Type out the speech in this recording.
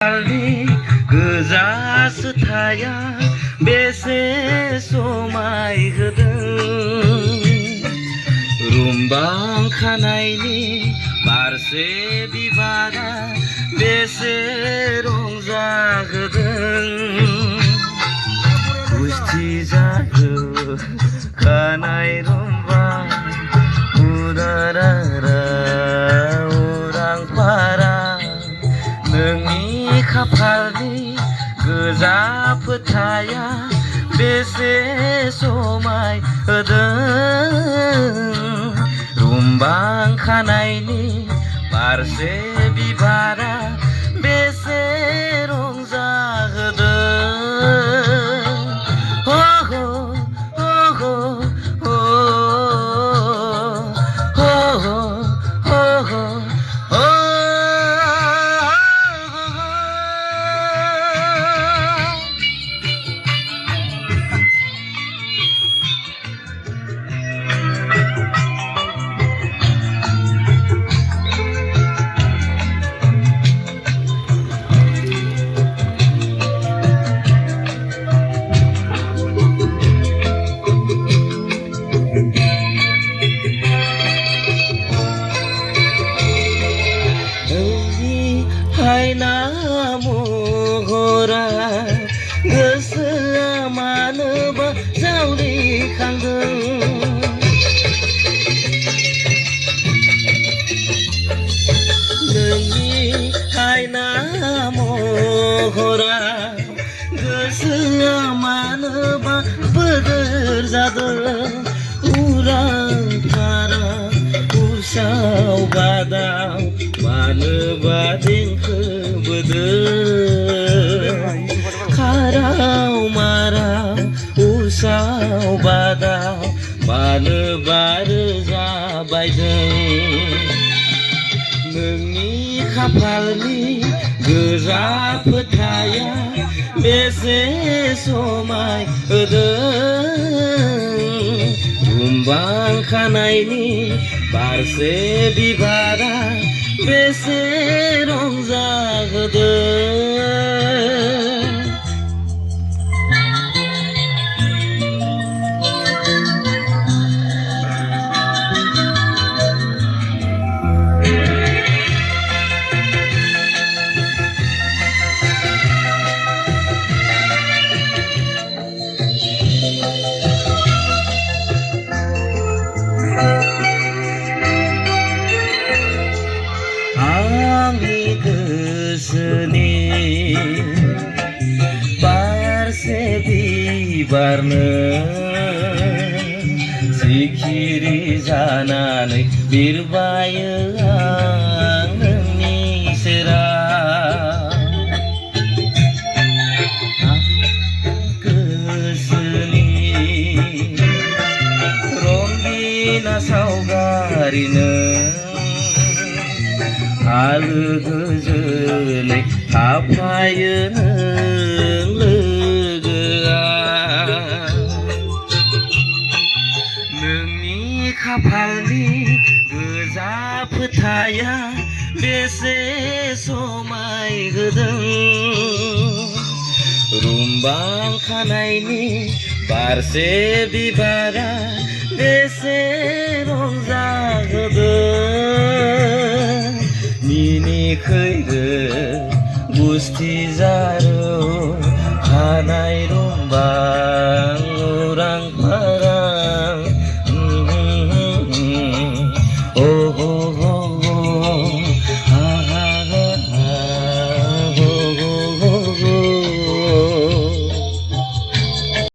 खाफालनि गोजा सोथाया बेसे समाय होदों रुमबां खानायनि बारसे बिबारा बेसे रंजाहोदों गुस्थि जाहो खानाय रुमबां उरारारा उरां फारा नोंनि खाफालनि गोजा फोथाया बेसे समाय होदों रुमबां खानायनि बारसे बिबारा बेसे रंजाहोदों हो हो हो हो हो हो हो हो हायना महरा गोसोआ मानोबा जावलिखांदों नोंनि हायना महरा गोसोआ मानोबा बोदोर जादों उरां फारां उसाव बादाव मानोबा देंखो बोदों खाराव माराव उसाव बादाव मानोबा रोजाबायदों नोंनि खाफालनि गोजा फोथाया बेसे समाय होदों रुमबां खानायनि बारसे बिबारा बेसे रंजाहोदों आंनि गोसोनि बारसे बिबारनो सिखिरि जानानै बिरबायो आं नोंनि सेराव गोसोनि रंगिना सावगारिनो आलो गोजोनै थाफायो नों लोगोआ नोंनि खाफालनि गोजा फोथाया बेसे समाय होदों रुमबां खानायनि बारसे बिबारा बेसे रंजाहोदों मिनिखैरो गुस्थि जारो खानाय